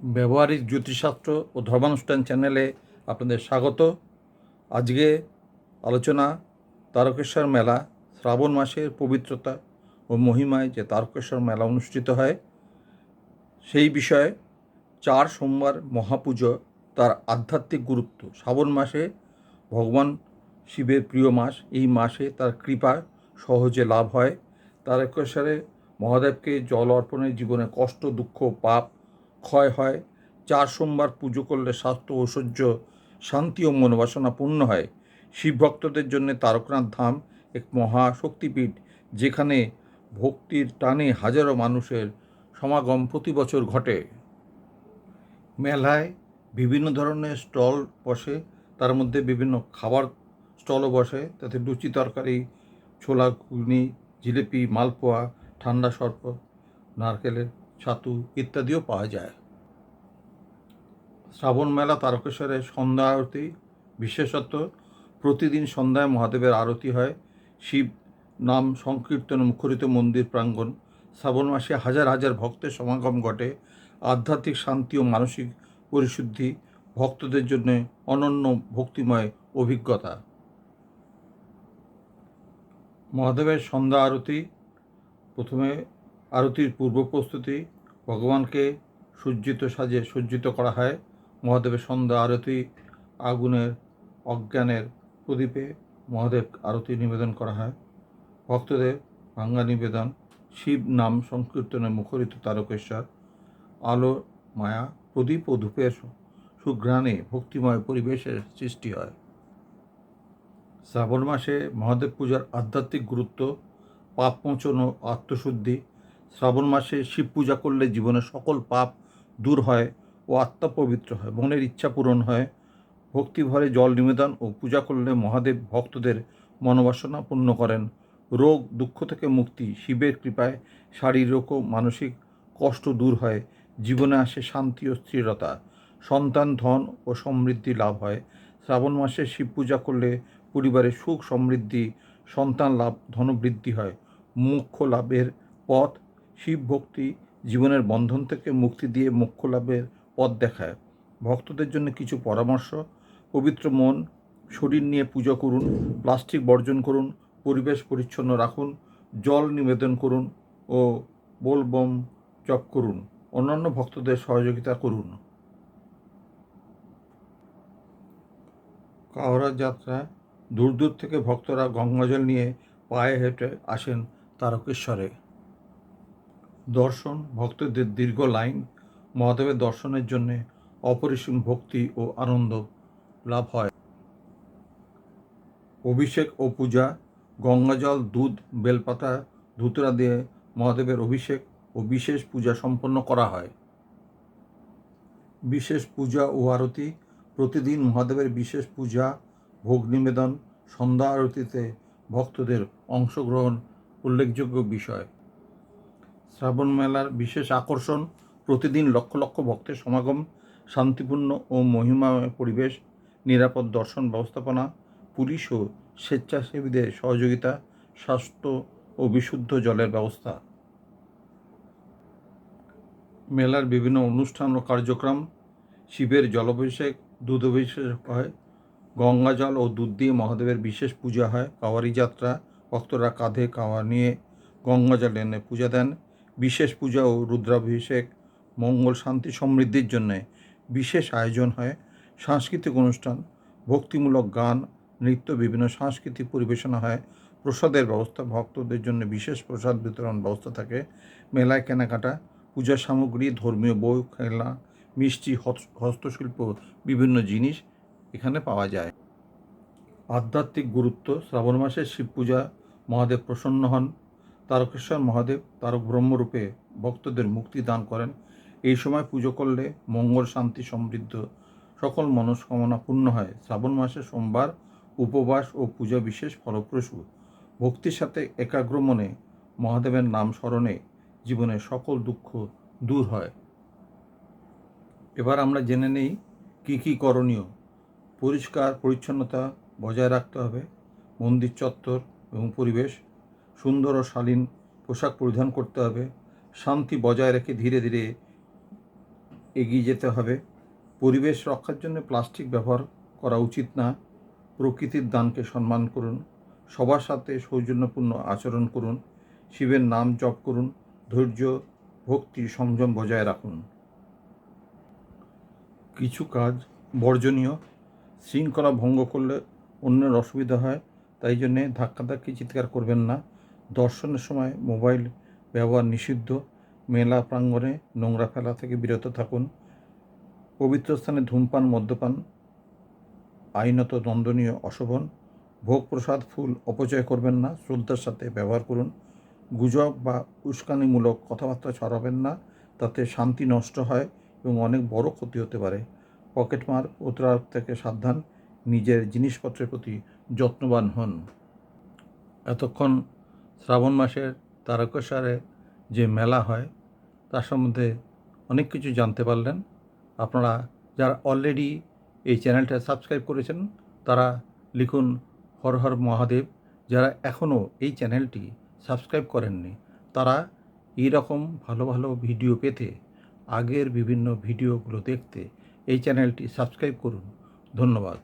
ব্যবহারিক জ্যোতিষশাস্ত্র ও ধর্মানুষ্ঠান চ্যানেলে আপনাদের স্বাগত। আজকে আলোচনা তারকেশ্বর মেলা, শ্রাবণ মাসের পবিত্রতা ও মহিমায় যে তারকেশ্বর মেলা অনুষ্ঠিত হয় সেই বিষয়ে। 4 সোমবার মহাপুজো, তার আধ্যাত্মিক গুরুত্ব। শ্রাবণ মাসে ভগবান শিবের প্রিয় মাস, এই মাসে তার কৃপা সহজে লাভ হয়। তারকেশ্বরে মহাদেবকে জল অর্পণে জীবনে কষ্ট, দুঃখ, পাপ ক্ষয় হয়। 4 সোমবার পুজো করলে স্বাস্থ্য, ঐশ্বর্য, শান্তি ও মনোবাসনা পূর্ণ হয়। শিব ভক্তদের জন্য তারকনাথ ধাম এক মহাশক্তিপীঠ, যেখানে ভক্তির টানে হাজারো মানুষের সমাগম প্রতি বছর ঘটে। মেলায় বিভিন্ন ধরনের স্টল বসে, তার মধ্যে বিভিন্ন খাবার স্টলও বসে। তাতে লুচি, তরকারি, ছোলা, ঘুগনি, জিলিপি, মালপোয়া, ঠান্ডা শরবত, নারকেলের ছাতু ইত্যাদিও পাওয়া যায়। শ্রাবণ মেলা তারকেশ্বরের সন্ধ্যা আরতি বিশেষত। প্রতিদিন সন্ধ্যায় মহাদেবের আরতি হয়। শিব নাম সংকীর্তনে মুখরিত মন্দির প্রাঙ্গণ। শ্রাবণ মাসে হাজার হাজার ভক্তের সমাগম ঘটে। আধ্যাত্মিক শান্তি ও মানসিক পরিশুদ্ধি ভক্তদের জন্য অনন্য ভক্তিময় অভিজ্ঞতা। মহাদেবের সন্ধ্যা আরতি। প্রথমে আরতির পূর্ব প্রস্তুতি। ভগবানকে সাজে সজ্জিত করা হয়। মহাদেবের সন্ধ্যা আরতি আগুনের অজ্ঞানের প্রদীপে মহাদেব আরতি নিবেদন করা হয়। ভক্তদের ভাঙ্গা নিবেদন। শিব নাম সংকীর্তনে মুখরিত তারকেশ্বর। আলো, মায়া, প্রদীপ ও ধূপের সুঘ্রাণে ভক্তিময় পরিবেশের সৃষ্টি হয়। শ্রাবণ মাসে মহাদেব পূজার আধ্যাত্মিক গুরুত্ব। পাপমোচন ও আত্মশুদ্ধি। শ্রাবণ মাসে শিব পূজা করলে জীবনের সকল পাপ দূর হয় ও আত্মা পবিত্র হয়, মনের ইচ্ছা পূরণ হয়। ভক্তিভরে জল নিবেদন ও পূজা করলে মহাদেব ভক্তদের মনোবাসনা পূর্ণ করেন। রোগ দুঃখ থেকে মুক্তি। শিবের কৃপায় শারীরিক ও মানসিক কষ্ট দূর হয়। জীবনে আসে শান্তি ও স্থিরতা। সন্তান, ধন ও সমৃদ্ধি লাভ হয়। শ্রাবণ মাসে শিব পূজা করলে পরিবারে সুখ সমৃদ্ধি, সন্তান লাভ, ধনবৃদ্ধি হয়। মোক্ষ লাভের পথ। শিব ভক্তি জীবনের বন্ধন থেকে মুক্তি দিয়ে মোক্ষ লাভের পথ দেখায়। ভক্তদের জন্য কিছু পরামর্শ। পবিত্র মন, শরীর নিয়ে পূজা করুন। প্লাস্টিক বর্জন করুন। পরিবেশ পরিচ্ছন্ন রাখুন। জল নিবেদন করুন ও বোলবম জপ করুন। অন্যান্য ভক্তদের সহযোগিতা করুন। কাওড়া যাত্রা। দূর দূর থেকে ভক্তরা গঙ্গাজল নিয়ে পায়ে হেঁটে আসেন তারকেশ্বরে। দর্শন। ভক্তদের দীর্ঘ লাইন। মহাদেবের দর্শনের জন্যে অপরিসীম ভক্তি ও আনন্দ লাভ হয়। অভিষেক ও পূজা। গঙ্গাজল, দুধ, বেলপাতা, ধুতরা দিয়ে মহাদেবের অভিষেক ও বিশেষ পূজা সম্পন্ন করা হয়। বিশেষ পূজা ও আরতি। প্রতিদিন মহাদেবের বিশেষ পূজা, ভোগ নিবেদন, সন্ধ্যা আরতিতে ভক্তদের অংশগ্রহণ উল্লেখযোগ্য বিষয়। শ্রাবণ মেলার বিশেষ আকর্ষণ। প্রতিদিন লক্ষ লক্ষ ভক্তের সমাগম, শান্তিপূর্ণ ও মহিমাময় পরিবেশ, নিরাপদ দর্শন ব্যবস্থাপনা, পুলিশ ও স্বেচ্ছাসেবীদের সহযোগিতা, স্বাস্থ্য ও বিশুদ্ধ জলের ব্যবস্থা। মেলার বিভিন্ন অনুষ্ঠান ও কার্যক্রম। শিবের জলাভিষেক, দুধ অভিষেক হয়। গঙ্গা জল ও দুধ দিয়ে মহাদেবের বিশেষ পূজা হয়। কাওয়ারি যাত্রা। ভক্তরা কাঁধে কাওয়া নিয়ে গঙ্গা জল এনে পূজা দেন। বিশেষ পূজা ও রুদ্রাভিষেক। মঙ্গল, শান্তি, সমৃদ্ধির জন্যে বিশেষ আয়োজন হয়। সাংস্কৃতিক অনুষ্ঠান। ভক্তিমূলক গান, নৃত্য, বিভিন্ন সাংস্কৃতিক পরিবেশনা হয়। প্রসাদের ব্যবস্থা। ভক্তদের জন্য বিশেষ প্রসাদ বিতরণ ব্যবস্থা থাকে। মেলায় কেনাকাটা। পূজার সামগ্রী, ধর্মীয় বই, খেলনা, মিষ্টি, হস্তশিল্প, বিভিন্ন জিনিস এখানে পাওয়া যায়। আধ্যাত্মিক গুরুত্ব। শ্রাবণ মাসে শিব পূজা, মহাদেব প্রসন্ন হন। তারকেশ্বর মহাদেব তারক ব্রহ্মরূপে ভক্তদের মুক্তি দান করেন। এই সময় পুজো করলে মঙ্গল, শান্তি, সমৃদ্ধ সকল মনস্কামনা পূর্ণ হয়। শ্রাবণ মাসে সোমবার উপবাস ও পূজা বিশেষ ফলপ্রসূ। ভক্তির সাথে একাগ্র মনে মহাদেবের নাম স্মরণে জীবনের সকল দুঃখ দূর হয়। এবার আমরা জেনে নেই কী কী করণীয়। পরিষ্কার পরিচ্ছন্নতা বজায় রাখতে হবে। মন্দির চত্বর এবং পরিবেশ সুন্দর ও শালীন পোশাক পরিধান করতে হবে। শান্তি বজায় রেখে ধীরে ধীরে এগিয়ে যেতে হবে। পরিবেশ রক্ষার জন্য প্লাস্টিক ব্যবহার করা উচিত না। প্রকৃতির দানকে সম্মান করুন। সবার সাথে সৌজন্যপূর্ণ আচরণ করুন। শিবের নাম জপ করুন। ধৈর্য, ভক্তি, সংযম বজায় রাখুন। কিছু কাজ বর্জনীয়। শৃঙ্খলা ভঙ্গ করলে অন্যের অসুবিধা হয়, তাই জন্যে ধাক্কাধাক্কি চিৎকার করবেন না। দর্শনের সময় মোবাইল ব্যবহার নিষিদ্ধ। মেলা প্রাঙ্গণে নোংরা ফেলা থেকে বিরত থাকুন। পবিত্র স্থানে ধূমপান, মদ্যপান আইনত দণ্ডনীয়, অশোভন। ভোগ প্রসাদ, ফুল অপচয় করবেন না, শ্রদ্ধার সাথে ব্যবহার করুন। গুজব বা উস্কানিমূলক কথাবার্তা ছড়াবেন না, তাতে শান্তি নষ্ট হয় এবং অনেক বড় ক্ষতি হতে পারে। পকেটমার, প্রতারক থেকে সাবধান। নিজের জিনিসপত্রের প্রতি যত্নবান হন। এতক্ষণ শ্রাবণ মাসের তারকেশ্বরে যে মেলা হয় তার সম্বন্ধে অনেক কিছু জানতে পারলেন। আপনারা যারা অলরেডি এই চ্যানেলটা সাবস্ক্রাইব করেছেন তারা লিখুন হর হর মহাদেব। যারা এখনও এই চ্যানেলটি সাবস্ক্রাইব করেননি তারা এই রকম ভালো ভালো ভিডিও পেতে, আগের বিভিন্ন ভিডিওগুলো দেখতে এই চ্যানেলটি সাবস্ক্রাইব করুন। ধন্যবাদ।